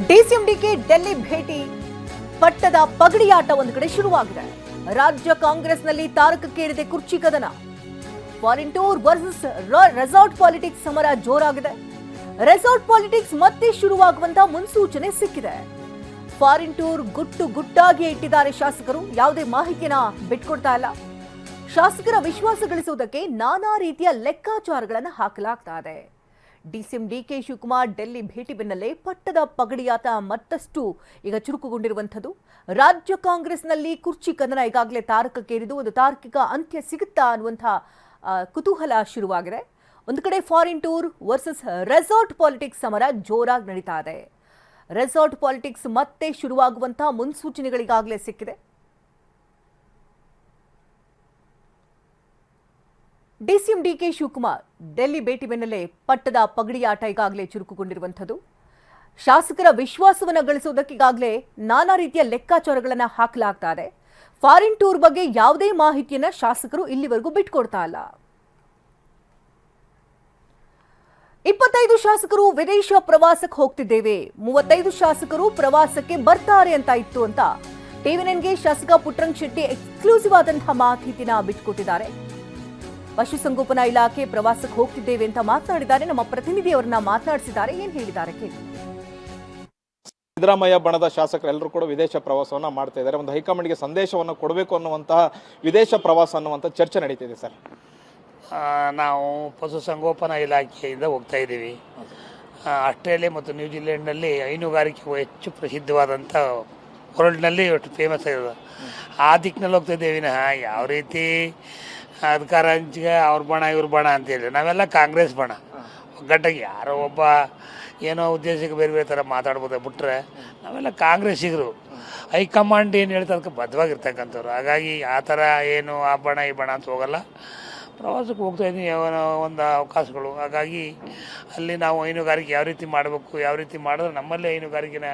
ಡಿಸಿಎಂಡಿಕೆ ಡೆಲ್ಲಿ ಭೇಟಿ ಪಟ್ಟದ ಪಗಡಿಯಾಟ ಒಂದು ಕಡೆ ಶುರುವಾಗಿದೆ. ರಾಜ್ಯ ಕಾಂಗ್ರೆಸ್ನಲ್ಲಿ ತಾರಕಕ್ಕೇರಿದೆ ಕುರ್ಚಿ ಕದನ. Foreign tour versus resort politics ಸಮರ ಜೋರಾಗಿದೆ. ರೆಸಾರ್ಟ್ ಪಾಲಿಟಿಕ್ಸ್ ಮತ್ತೆ ಶುರುವಾಗುವಂತ ಮುನ್ಸೂಚನೆ ಸಿಕ್ಕಿದೆ. ಫಾರಿನ್ ಟೂರ್ ಗುಟ್ಟಾಗಿ ಇಟ್ಟಿದ್ದಾರೆ ಶಾಸಕರು. ಯಾವುದೇ ಮಾಹಿತಿಯನ್ನ ಬಿಟ್ಕೊಡ್ತಾ ಇಲ್ಲ. ಶಾಸಕರ ವಿಶ್ವಾಸ ಗಳಿಸುವುದಕ್ಕೆ ನಾನಾ ರೀತಿಯ ಲೆಕ್ಕಾಚಾರಗಳನ್ನು ಹಾಕಲಾಗ್ತಾ ಇದೆ. ಡಿಸಿಎಂ ಡಿಕೆ ಶಿವಕುಮಾರ್ ಡೆಲ್ಲಿ ಭೇಟಿ ಬೆನ್ನಲ್ಲೇ ಪಟ್ಟದ ಪಗಡಿಯಾಟ ಮತ್ತಷ್ಟು ಈಗ ಚುರುಕುಗೊಂಡಿರುವಂಥದ್ದು. ರಾಜ್ಯ ಕಾಂಗ್ರೆಸ್ನಲ್ಲಿ ಕುರ್ಚಿ ಕದನ ಈಗಾಗಲೇ ತಾರಕಕ್ಕೇರಿದು. ಒಂದು ತಾರ್ಕಿಕ ಅಂತ್ಯ ಸಿಗುತ್ತಾ ಅನ್ನುವಂಥ ಕುತೂಹಲ ಶುರುವಾಗಿದೆ. ಒಂದು ಕಡೆ foreign tour versus resort politics ಸಮರ ಜೋರಾಗಿ ನಡೀತಾ ಇದೆ. ರೆಸಾರ್ಟ್ ಪಾಲಿಟಿಕ್ಸ್ ಮತ್ತೆ ಶುರುವಾಗುವಂಥ ಮುನ್ಸೂಚನೆಗಳಿಗಾಗಲೇ ಸಿಕ್ಕಿದೆ. ಡಿಸಿಎಂ ಡಿಕೆ ಶಿವಕುಮಾರ್ ಡೆಲ್ಲಿ ಭೇಟಿ ಬೆನ್ನಲ್ಲೇ ಪಟ್ಟದ ಪಗಡಿಯಾಟ ಈಗಾಗಲೇ ಚುರುಕುಗೊಂಡಿರುವಂಥದ್ದು. ಶಾಸಕರ ವಿಶ್ವಾಸವನ್ನು ಗಳಿಸುವುದಕ್ಕೆ ಈಗಾಗಲೇ ನಾನಾ ರೀತಿಯ ಲೆಕ್ಕಾಚಾರಗಳನ್ನು ಹಾಕಲಾಗ್ತಾ ಇದೆ. ಫಾರಿನ್ ಟೂರ್ ಬಗ್ಗೆ ಯಾವುದೇ ಮಾಹಿತಿಯನ್ನ ಶಾಸಕರು ಇಲ್ಲಿವರೆಗೂ ಬಿಟ್ಕೊಡ್ತಾ ಇಲ್ಲ. 25 ಶಾಸಕರು ವಿದೇಶ ಪ್ರವಾಸಕ್ಕೆ ಹೋಗ್ತಿದ್ದೇವೆ, 35 ಶಾಸಕರು ಪ್ರವಾಸಕ್ಕೆ ಬರ್ತಾರೆ ಅಂತ ಇತ್ತು ಅಂತ ಟಿವಿ9ಗೆ ಶಾಸಕ ಪುಟ್ಟರಂಗ ಶೆಟ್ಟಿ ಎಕ್ಸ್ಕ್ಲೂಸಿವ್ ಆದಂತಹ ಮಾಹಿತಿನ ಬಿಟ್ಕೊಟ್ಟಿದ್ದಾರೆ. ಪಶುಸಂಗೋಪನಾ ಇಲಾಖೆ ಪ್ರವಾಸಕ್ಕೆ ಹೋಗ್ತಿದ್ದೇವೆ ಅಂತ ಮಾತನಾಡಿದ್ದಾರೆ. ನಮ್ಮ ಪ್ರತಿನಿಧಿಯವರನ್ನ ಮಾತನಾಡಿಸಿದ್ದಾರೆ. ಏನ್ ಹೇಳಿದ್ದಾರೆ ಕೇಳಿ. ಸಿದ್ದರಾಮಯ್ಯ ಬಣದ ಶಾಸಕರೆಲ್ಲರೂ ಕೂಡ ವಿದೇಶ ಪ್ರವಾಸವನ್ನ ಮಾಡ್ತಾ ಇದ್ದಾರೆ. ಒಂದು ಹೈಕಮಾಂಡ್ಗೆ ಸಂದೇಶವನ್ನು ಕೊಡಬೇಕು ಅನ್ನುವಂತಹ ವಿದೇಶ ಪ್ರವಾಸ ಅನ್ನುವಂಥ ಚರ್ಚೆ ನಡೀತಿದೆ ಸರ್. ನಾವು ಪಶುಸಂಗೋಪನಾ ಇಲಾಖೆಯಿಂದ ಹೋಗ್ತಾ ಇದ್ದೀವಿ. ಆಸ್ಟ್ರೇಲಿಯಾ ಮತ್ತು ನ್ಯೂಜಿಲೆಂಡ್ನಲ್ಲಿ ಹೈನುಗಾರಿಕೆ ಹೆಚ್ಚು ಪ್ರಸಿದ್ಧವಾದಂಥ ವರ್ಲ್ಡ್ನಲ್ಲಿ ಅಷ್ಟು ಫೇಮಸ್ ಆಗಿದೆ. ಆ ದಿಕ್ಕಿನಲ್ಲಿ ಹೋಗ್ತಾ ಇದ್ದೀವಿ. ಯಾವ ರೀತಿ ಅಧಿಕಾರ ಹಂಚಿಗೆ ಅವ್ರ ಬಣ ಇವ್ರ ಬಣ ಅಂತೇಳಿ ನಾವೆಲ್ಲ ಕಾಂಗ್ರೆಸ್ ಬಣ. ಒಗ್ಗಟ್ಟಾಗಿ ಯಾರೋ ಒಬ್ಬ ಏನೋ ಉದ್ದೇಶಕ್ಕೆ ಬೇರೆ ಬೇರೆ ಥರ ಮಾತಾಡ್ಬೋದು ಬಿಟ್ಟರೆ ನಾವೆಲ್ಲ ಕಾಂಗ್ರೆಸ್ಸಿಗರು. ಹೈಕಮಾಂಡ್ ಏನು ಹೇಳ್ತಾ ಅದಕ್ಕೆ ಬದ್ಧವಾಗಿರ್ತಕ್ಕಂಥವ್ರು. ಹಾಗಾಗಿ ಆ ಥರ ಏನು ಆ ಬಣ ಈ ಬಣ ಅಂತ ಹೋಗಲ್ಲ. ಪ್ರವಾಸಕ್ಕೆ ಹೋಗ್ತಾ ಇದ್ದೀವಿ ಒಂದು ಅವಕಾಶಗಳು. ಹಾಗಾಗಿ ಅಲ್ಲಿ ನಾವು ಹೈನುಗಾರಿಕೆ ಯಾವ ರೀತಿ ಮಾಡಬೇಕು, ಯಾವ ರೀತಿ ಮಾಡಿದ್ರೆ ನಮ್ಮಲ್ಲೇ ಹೈನುಗಾರಿಕೆನ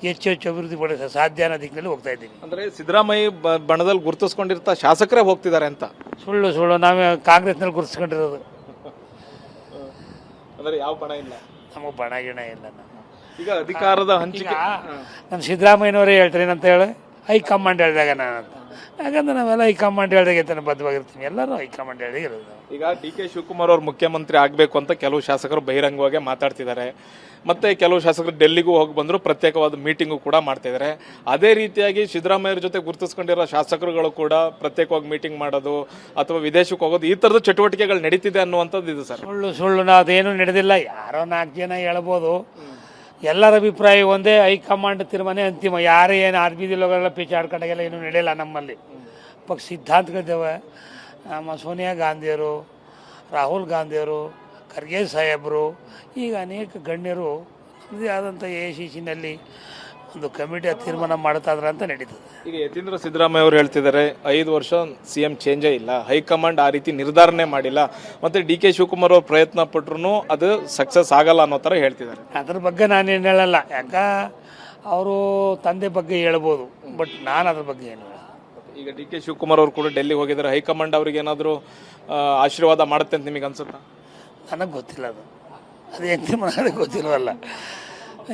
ಹೆಚ್ಚು ಅಭಿವೃದ್ಧಿ ಪಡಿಸೋ ಸಾಧ್ಯ ಅನ್ನೋ ದಿಕ್ಕಿನಲ್ಲಿ ಹೋಗ್ತಾ ಇದ್ದೀವಿ. ಅಂದರೆ ಸಿದ್ದರಾಮಯ್ಯ ಬಣದಲ್ಲಿ ಗುರುತಿಸ್ಕೊಂಡಿರ್ತಾ ಶಾಸಕರೇ ಹೋಗ್ತಿದ್ದಾರೆ ಅಂತ. ಸುಳ್ಳು ನಾವೇ ಕಾಂಗ್ರೆಸ್ನಲ್ಲಿ ಗುರುತಿಸ್ಕೊಂಡಿರೋದು. ಅಂದರೆ ಯಾವ ಬಣ ಇಲ್ಲ, ನಮಗೆ ಬಣ ಗಿಣ ಇಲ್ಲ. ಈಗ ಅಧಿಕಾರದ ಹಂಚಿಕೆ ನಮ್ಮ ಸಿದ್ದರಾಮಯ್ಯನವರೇ ಹೇಳ್ತಾರೆ ಏನಂತ ಹೇಳಿ ಹೈಕಮಾಂಡ್ ಹೇಳಿದಾಗ ನಾನು ಅಂತ. ಯಾಕಂದ್ರೆ ನಾವೆಲ್ಲ ಹೈಕಮಾಂಡ್ ಹೇಳಿದಾಗ ತಾನೆ ಬದ್ಧವಾಗಿರ್ತೀವಿ. ಎಲ್ಲರೂ ಹೈಕಮಾಂಡ್ ಹೇಳಿದಾಗ ಇರೋದು. ಈಗ ಡಿ ಕೆ ಶಿವಕುಮಾರ್ ಅವ್ರು ಮುಖ್ಯಮಂತ್ರಿ ಆಗಬೇಕು ಅಂತ ಕೆಲವು ಶಾಸಕರು ಬಹಿರಂಗವಾಗಿ ಮಾತಾಡ್ತಿದ್ದಾರೆ. ಮತ್ತೆ ಕೆಲವು ಶಾಸಕರು ಡೆಲ್ಲಿಗೂ ಹೋಗಿ ಬಂದರು, ಪ್ರತ್ಯೇಕವಾದ ಮೀಟಿಂಗು ಕೂಡ ಮಾಡ್ತಾ ಇದ್ದಾರೆ. ಅದೇ ರೀತಿಯಾಗಿ ಸಿದ್ದರಾಮಯ್ಯರ ಜೊತೆ ಗುರುತಿಸ್ಕೊಂಡಿರೋ ಶಾಸಕರುಗಳು ಕೂಡ ಪ್ರತ್ಯೇಕವಾಗಿ ಮೀಟಿಂಗ್ ಮಾಡೋದು ಅಥವಾ ವಿದೇಶಕ್ಕೆ ಹೋಗೋದು, ಈ ಥರದ ಚಟುವಟಿಕೆಗಳು ನಡೀತಿದೆ ಅನ್ನುವಂಥದ್ದು ಇದು ಸರ್. ಸುಳ್ಳು ಅದೇನು ನಡೆದಿಲ್ಲ. ಯಾರೋ 4 ಜನ ಹೇಳ್ಬೋದು. ಎಲ್ಲರ ಅಭಿಪ್ರಾಯ ಒಂದೇ, ಹೈಕಮಾಂಡ್ ತೀರ್ಮಾನ ಅಂತಿಮ. ಯಾರೇ ಏನು ಆರ್ಬಿದಿಲ್ಲ ಪಿಚಾಡ್ಕೊಂಡಾಗೆಲ್ಲ ಏನೂ ನಡೆಯಲ್ಲ. ನಮ್ಮಲ್ಲಿ ಪಕ್ಷ ಸಿದ್ಧಾಂತಗಳಿದ್ದಾವೆ. ನಮ್ಮ ಸೋನಿಯಾ ಗಾಂಧಿಯವರು, ರಾಹುಲ್ ಗಾಂಧಿಯವರು, ಖರ್ಗೆ ಸಾಹೇಬರು, ಈಗ ಅನೇಕ ಗಣ್ಯರು ನಮ್ಮದೇ ಆದಂಥ AICCನಲ್ಲಿ ಒಂದು ಕಮಿಟಿಯ ತೀರ್ಮಾನ ಮಾಡ್ತಾಯಿದ್ರೆ ಅಂತ ನಡೀತದೆ. ಈಗ ಯತೀಂದ್ರ ಸಿದ್ದರಾಮಯ್ಯ ಅವರು ಹೇಳ್ತಿದ್ದಾರೆ 5 ವರ್ಷ CM ಚೇಂಜೇ ಇಲ್ಲ, ಹೈಕಮಾಂಡ್ ಆ ರೀತಿ ನಿರ್ಧಾರನೇ ಮಾಡಿಲ್ಲ, ಮತ್ತು ಡಿ ಕೆ ಶಿವಕುಮಾರ್ ಅವರು ಪ್ರಯತ್ನ ಪಟ್ರು ಅದು ಸಕ್ಸಸ್ ಆಗಲ್ಲ ಅನ್ನೋ ಥರ ಹೇಳ್ತಿದ್ದಾರೆ. ಅದ್ರ ಬಗ್ಗೆ ನಾನೇನು ಹೇಳಲ್ಲ. ಯಾಕ ಅವರು ತಂದೆ ಬಗ್ಗೆ ಹೇಳ್ಬೋದು, ಬಟ್ ನಾನು ಅದ್ರ ಬಗ್ಗೆ ಏನು ಹೇಳಲ್ಲ. ಈಗ ಡಿ ಕೆ ಶಿವಕುಮಾರ್ ಅವರು ಕೂಡ ಡೆಲ್ಲಿ ಹೋಗಿದ್ದಾರೆ. ಹೈಕಮಾಂಡ್ ಅವ್ರಿಗೆ ಏನಾದರೂ ಆಶೀರ್ವಾದ ಮಾಡುತ್ತೆ ಅಂತ ನಿಮಗೆ ಅನ್ಸುತ್ತಾ? ನನಗೆ ಗೊತ್ತಿಲ್ಲ. ಅದು ಎಂತ ಮಾಡೋದಕ್ಕೆ ಗೊತ್ತಿಲ್ವಲ್ಲ.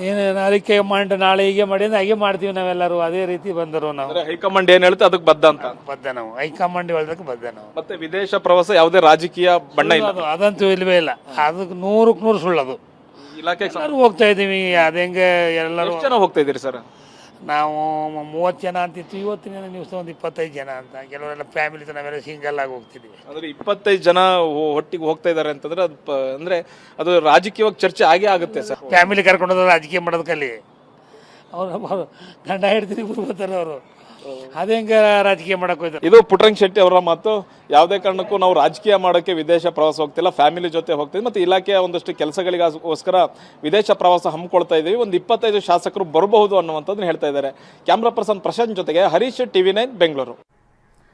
ಏನು ಅದಕ್ಕೆ ಮಾಡಿ ನಾಳೆ ಹೀಗೆ ಮಾಡಿ ಹಾಗೆ ಮಾಡ್ತೀವಿ ನಾವೆಲ್ಲರೂ. ಅದೇ ರೀತಿ ಬಂದರು ನಾವು. ಹೈಕಮಾಂಡ್ ಏನು ಹೇಳುತ್ತೆ ಅದಕ್ಕೆ ಬದ್ಧ ಅಂತ. ಬದ್ಧ ನಾವು. ಹೈಕಮಾಂಡ್ ಹೇಳೋದಕ್ಕೆ ಬದ್ಧ ನಾವು. ಮತ್ತೆ ವಿದೇಶ ಪ್ರವಾಸ ಯಾವುದೇ ರಾಜಕೀಯ ಬಣ್ಣ ಇಲ್ಲ, ಅದಂತೂ ಇಲ್ವೇ ಇಲ್ಲ. ಅದಕ್ಕೆ 100ಕ್ಕೆ 100 ಸುಳ್ಳದು. ಇಲಾಖೆ ಹೋಗ್ತಾ ಇದ್ದೀವಿ. ಅದು ಹೆಂಗೆ ಎಲ್ಲರೂ ಜನ ಹೋಗ್ತಾ ಇದ್ದೀರಿ ಸರ್? ನಾವು 30 ಜನ ಅಂತಿತ್ತು. ಇವತ್ತಿನ ದಿವಸ ಒಂದು 25 ಜನ ಅಂತ. ಕೆಲವರೆಲ್ಲ ಫ್ಯಾಮಿಲಿ ನಾವೆಲ್ಲ ಸಿಂಗಲ್ ಆಗಿ ಹೋಗ್ತಿದ್ವಿ. ಅಂದ್ರೆ 25 ಜನ ಒಟ್ಟಿಗೆ ಹೋಗ್ತಾ ಇದ್ದಾರೆ ಅಂತಂದ್ರೆ ಅದು ಅಂದ್ರೆ ಅದು ರಾಜಕೀಯವಾಗಿ ಚರ್ಚೆ ಆಗೇ ಆಗುತ್ತೆ ಸರ್. ಫ್ಯಾಮಿಲಿ ಕರ್ಕೊಂಡು ರಾಜಕೀಯ ಮಾಡೋದಕ್ಕಲ್ಲಿ ಅವರು ಗಂಡ ಹಿಡ್ತೀನಿ ಬರ್ತಾರೆ ಅವರು. ಅದೇ ಹೆಂಗೆ ರಾಜಕೀಯ ಮಾಡಕ್ಕೆ ಹೋಯ್ತಾರೆ. ಇದು ಪುಟ್ಟರಂಗ ಶೆಟ್ಟಿ ಅವರ ಮಾತು. ಯಾವುದೇ ಕಾರಣಕ್ಕೂ ನಾವು ರಾಜಕೀಯ ಮಾಡೋಕ್ಕೆ ವಿದೇಶ ಪ್ರವಾಸ ಹೋಗ್ತಿಲ್ಲ, ಫ್ಯಾಮಿಲಿ ಜೊತೆ ಹೋಗ್ತೀವಿ. ಮತ್ತು ಇಲಾಖೆಯ ಒಂದಷ್ಟು ಕೆಲಸಗಳಿಗೋಸ್ಕರ ವಿದೇಶ ಪ್ರವಾಸ ಹಮ್ಮಿಕೊಳ್ತಾ ಇದ್ದೀವಿ. ಒಂದು 25 ಶಾಸಕರು ಬರಬಹುದು ಅನ್ನುವಂಥದ್ದನ್ನು ಹೇಳ್ತಾ ಇದ್ದಾರೆ. ಕ್ಯಾಮ್ರಾ ಪರ್ಸನ್ ಪ್ರಶಾಂತ್ ಜೊತೆಗೆ ಹರೀಶ್, ಟಿವಿ9 ಬೆಂಗಳೂರು.